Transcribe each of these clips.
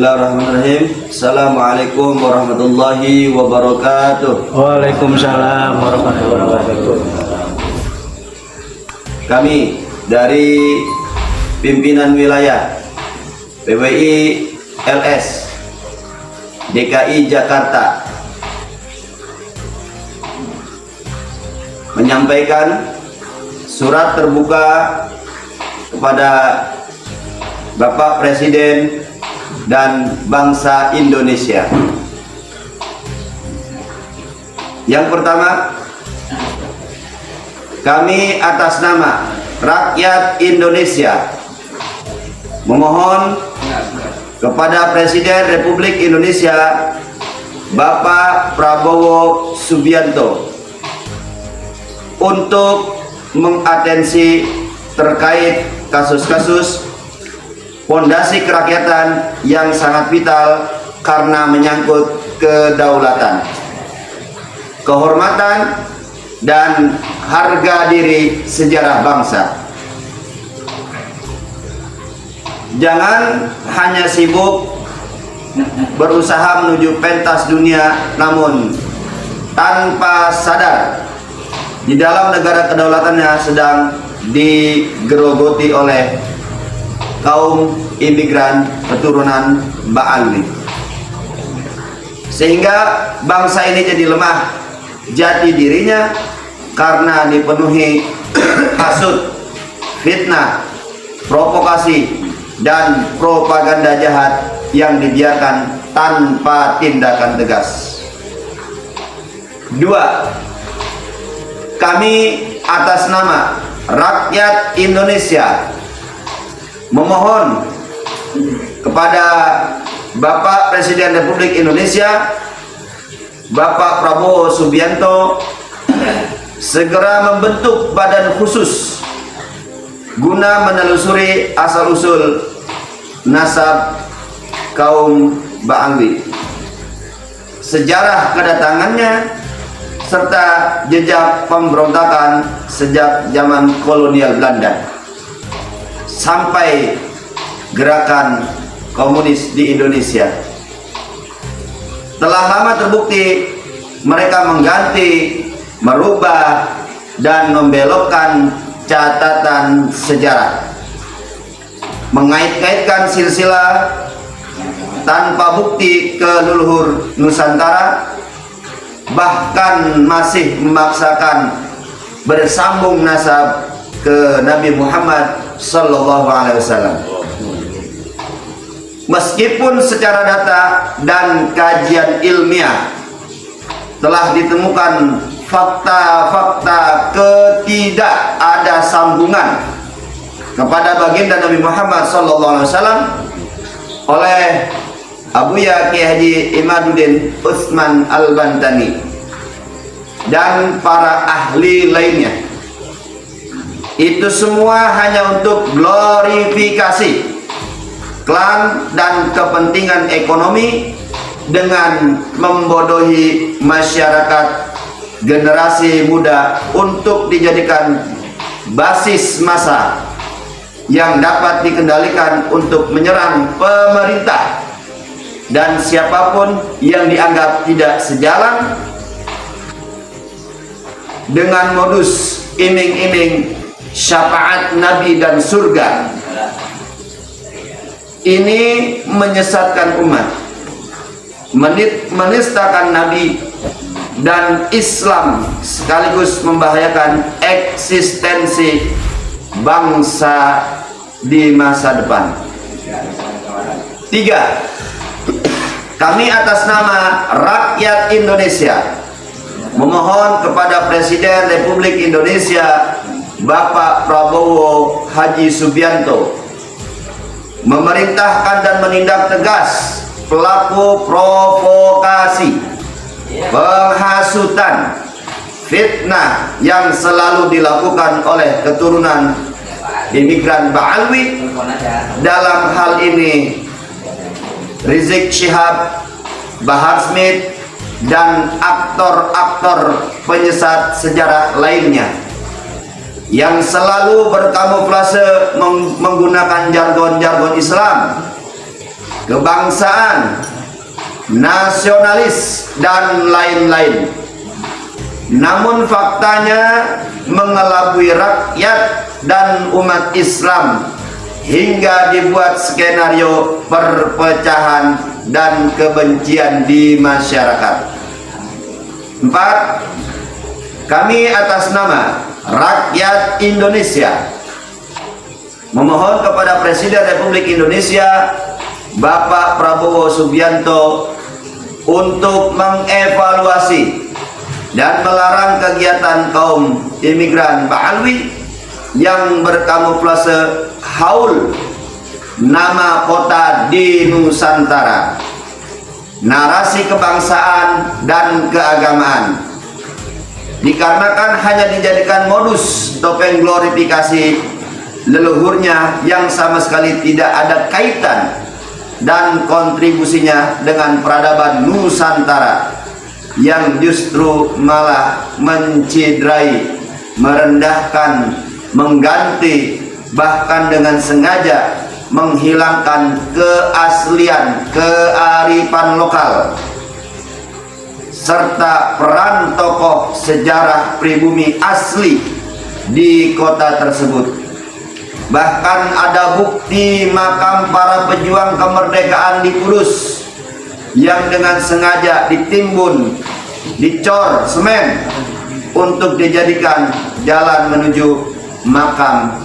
Bismillahirrahmanirrahim. Assalamualaikum warahmatullahi wabarakatuh. Waalaikumsalam warahmatullahi wabarakatuh. Kami dari pimpinan wilayah PWI LS DKI Jakarta menyampaikan surat terbuka kepada Bapak Presiden dan bangsa Indonesia. Yang pertama, kami atas nama rakyat Indonesia memohon kepada Presiden Republik Indonesia Bapak Prabowo Subianto untuk mengatensi terkait kasus-kasus fondasi kerakyatan yang sangat vital karena menyangkut kedaulatan, kehormatan, dan harga diri sejarah bangsa. Jangan hanya sibuk berusaha menuju pentas dunia, namun tanpa sadar di dalam negara kedaulatannya sedang digerogoti oleh kaum imigran keturunan Ba'alwi, sehingga bangsa ini jadi lemah jati dirinya karena dipenuhi hasut, fitnah, provokasi, dan propaganda jahat yang dibiarkan tanpa tindakan tegas. Dua, kami atas nama rakyat Indonesia memohon kepada Bapak Presiden Republik Indonesia Bapak Prabowo Subianto segera membentuk badan khusus guna menelusuri asal-usul nasab kaum Ba'alwi, sejarah kedatangannya, serta jejak pemberontakan sejak zaman kolonial Belanda sampai gerakan komunis di Indonesia. Telah lama terbukti mereka mengganti, merubah, dan membelokkan catatan sejarah, mengait-kaitkan silsilah tanpa bukti ke leluhur Nusantara, bahkan masih memaksakan bersambung nasab ke Nabi Muhammad Sallallahu Alaihi Wasallam. Meskipun secara data dan kajian ilmiah telah ditemukan fakta-fakta ketidak ada sambungan kepada baginda Nabi Muhammad Sallallahu Alaihi Wasallam oleh Abuya Kiai Haji Imaduddin Utsman Al-Bantani dan para ahli lainnya, itu semua hanya untuk glorifikasi klan dan kepentingan ekonomi dengan membodohi masyarakat generasi muda untuk dijadikan basis massa yang dapat dikendalikan untuk menyerang pemerintah dan siapapun yang dianggap tidak sejalan dengan modus iming-iming syafaat Nabi dan surga. Ini menyesatkan umat, menistakan Nabi dan Islam, sekaligus membahayakan eksistensi bangsa di masa depan. Tiga, kami atas nama rakyat Indonesia memohon kepada Presiden Republik Indonesia Bapak Prabowo Haji Subianto memerintahkan dan menindak tegas pelaku provokasi, penghasutan, fitnah yang selalu dilakukan oleh keturunan imigran Ba'alwi. Dalam hal ini Rizik Syihab, Bahar Smith, dan aktor-aktor penyesat sejarah lainnya yang selalu berkamuflase menggunakan jargon-jargon Islam kebangsaan, nasionalis, dan lain-lain. Namun faktanya mengelabui rakyat dan umat Islam hingga dibuat skenario perpecahan dan kebencian di masyarakat. 4. Kami atas nama rakyat Indonesia memohon kepada Presiden Republik Indonesia Bapak Prabowo Subianto untuk mengevaluasi dan melarang kegiatan kaum imigran Ba'alwi yang berkamuflase haul nama kota di Nusantara, narasi kebangsaan dan keagamaan, dikarenakan hanya dijadikan modus topeng glorifikasi leluhurnya yang sama sekali tidak ada kaitan dan kontribusinya dengan peradaban Nusantara, yang justru malah menciderai, merendahkan, mengganti, bahkan dengan sengaja menghilangkan keaslian kearifan lokal serta peran tokoh sejarah pribumi asli di kota tersebut. Bahkan ada bukti makam para pejuang kemerdekaan di Kudus yang dengan sengaja ditimbun, dicor semen untuk dijadikan jalan menuju makam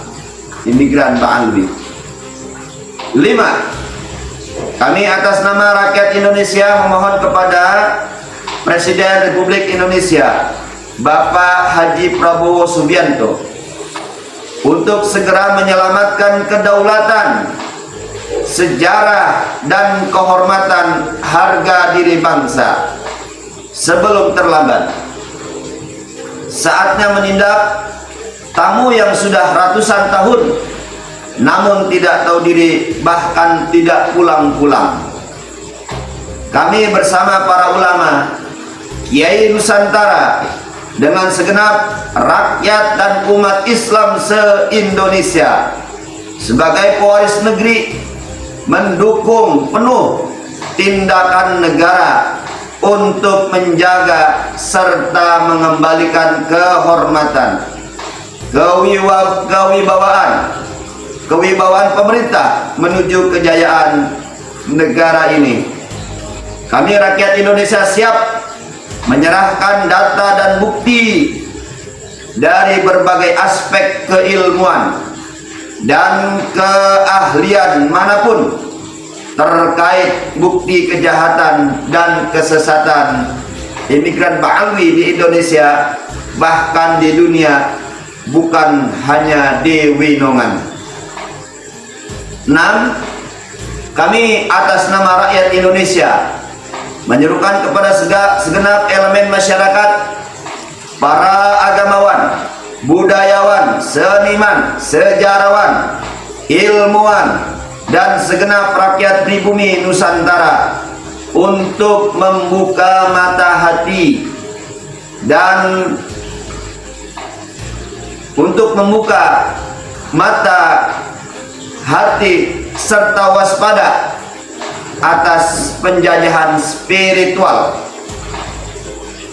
imigran Ba'alwi. 5. Kami atas nama rakyat Indonesia memohon kepada Presiden Republik Indonesia Bapak Haji Prabowo Subianto untuk segera menyelamatkan kedaulatan, sejarah, dan kehormatan harga diri bangsa sebelum terlambat. Saatnya menindak tamu yang sudah ratusan tahun namun tidak tahu diri, bahkan tidak pulang-pulang. Kami bersama para ulama, kiai Nusantara, dengan segenap rakyat dan umat Islam se-Indonesia sebagai pewaris negeri mendukung penuh tindakan negara untuk menjaga serta mengembalikan kehormatan, kewibawaan pemerintah menuju kejayaan negara ini. Kami rakyat Indonesia siap menyerahkan data dan bukti dari berbagai aspek keilmuan dan keahlian manapun terkait bukti kejahatan dan kesesatan imigran Ba'alwi di Indonesia, bahkan di dunia, bukan hanya di Winongan. 6. Kami atas nama rakyat Indonesia menyerukan kepada segenap elemen masyarakat, para agamawan, budayawan, seniman, sejarawan, ilmuwan, dan segenap rakyat pribumi Nusantara untuk membuka mata hati dan serta waspada atas penjajahan spiritual,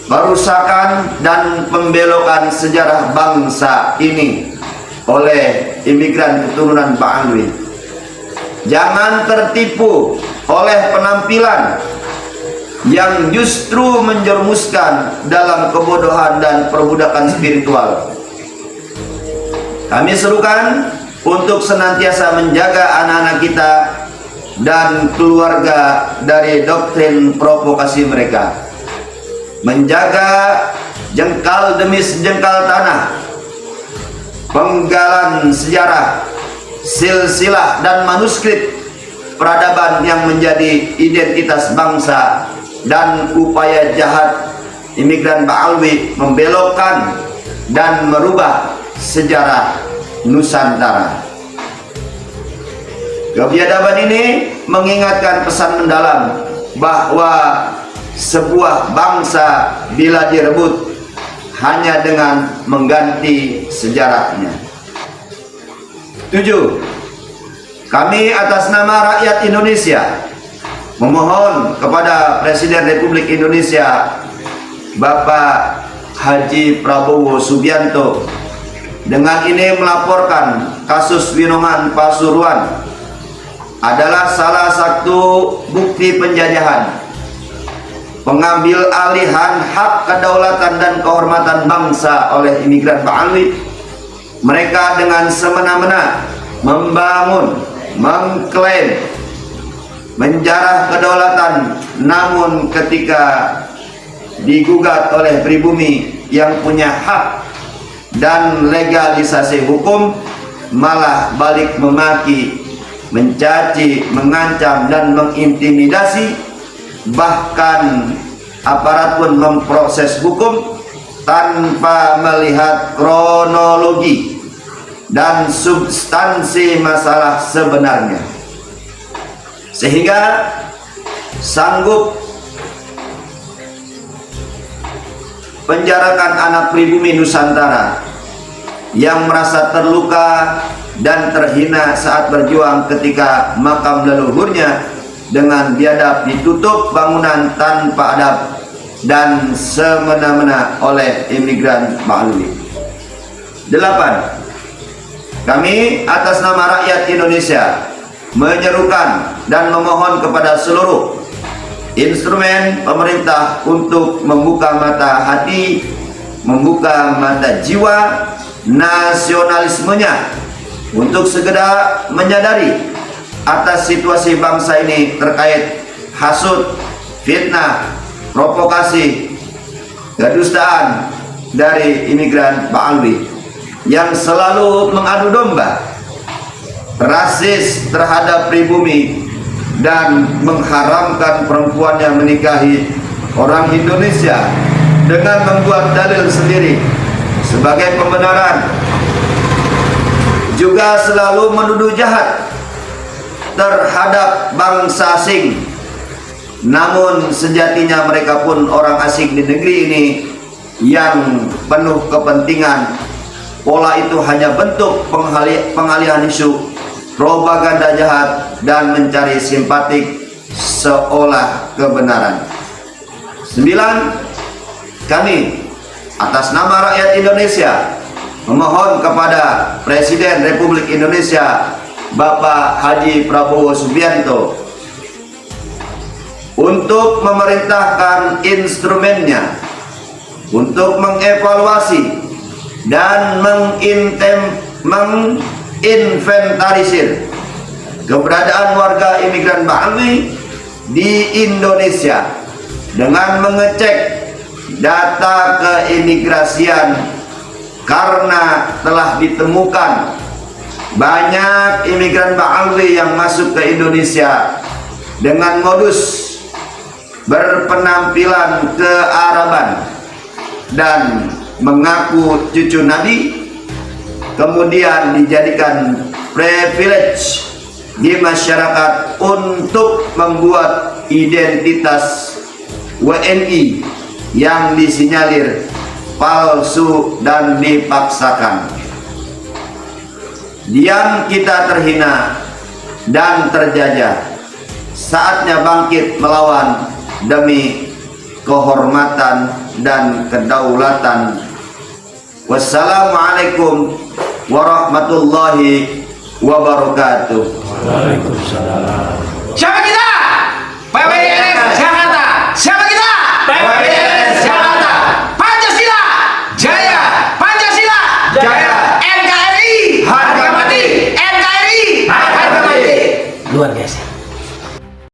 perusakan dan pembelokan sejarah bangsa ini oleh imigran keturunan Ba'alwi. Jangan tertipu oleh penampilan yang justru menjerumuskan dalam kebodohan dan perbudakan spiritual. Kami serukan untuk senantiasa menjaga anak-anak kita dan keluarga dari doktrin provokasi mereka, menjaga jengkal demi sejengkal tanah, penggalan sejarah, silsilah dan manuskrip peradaban yang menjadi identitas bangsa, dan upaya jahat imigran Ba'alwi membelokkan dan merubah sejarah Nusantara. Kebiadaban ini mengingatkan pesan mendalam bahwa sebuah bangsa bila direbut hanya dengan mengganti sejarahnya. 7. Kami atas nama rakyat Indonesia memohon kepada Presiden Republik Indonesia Bapak Haji Prabowo Subianto dengan ini melaporkan kasus Winongan Pasuruan adalah salah satu bukti penjajahan, pengambil alihan hak kedaulatan dan kehormatan bangsa oleh imigran Ba'alwi. Mereka dengan semena-mena membangun, mengklaim, menjarah kedaulatan, namun ketika digugat oleh pribumi yang punya hak dan legalisasi hukum, malah balik memaki, mencaci, mengancam dan mengintimidasi. Bahkan aparat pun memproses hukum tanpa melihat kronologi dan substansi masalah sebenarnya, sehingga sanggup penjarakan anak pribumi Nusantara yang merasa terluka dan terhina saat berjuang ketika makam leluhurnya dengan biadab ditutup bangunan tanpa adab dan semena-mena oleh imigran Ba'alwi. 8. Kami atas nama rakyat Indonesia menyerukan dan memohon kepada seluruh instrumen pemerintah untuk membuka mata hati, membuka mata jiwa nasionalismenya untuk segera menyadari atas situasi bangsa ini terkait hasut, fitnah, provokasi, kedustaan dari imigran Ba'alwi yang selalu mengadu domba, rasis terhadap pribumi dan mengharamkan perempuan yang menikahi orang Indonesia dengan membuat dalil sendiri sebagai pembenaran. Juga selalu menuduh jahat terhadap bangsa asing, namun sejatinya mereka pun orang asing di negeri ini yang penuh kepentingan. Pola itu hanya bentuk pengalihan isu, propaganda jahat dan mencari simpatik seolah kebenaran. 9. Kami atas nama rakyat Indonesia memohon kepada Presiden Republik Indonesia Bapak Haji Prabowo Subianto untuk memerintahkan instrumennya untuk mengevaluasi dan menginventarisir keberadaan warga imigran Ba'alwi di Indonesia dengan mengecek data keimigrasian, karena telah ditemukan banyak imigran Ba'alwi yang masuk ke Indonesia dengan modus berpenampilan kearaban dan mengaku cucu Nabi, kemudian dijadikan privilege di masyarakat untuk membuat identitas WNI yang disinyalir palsu dan dipaksakan. Diam kita terhina dan terjajah. Saatnya bangkit melawan demi kehormatan dan kedaulatan. Wassalamualaikum warahmatullahi wabarakatuh. Waalaikumsalam. Siapa kita? PWNS Jakarta. Siapa kita? PWNS Jakarta. Pancasila jaya. Pancasila jaya. NKRI harga mati. NKRI harga mati. Luar biasa.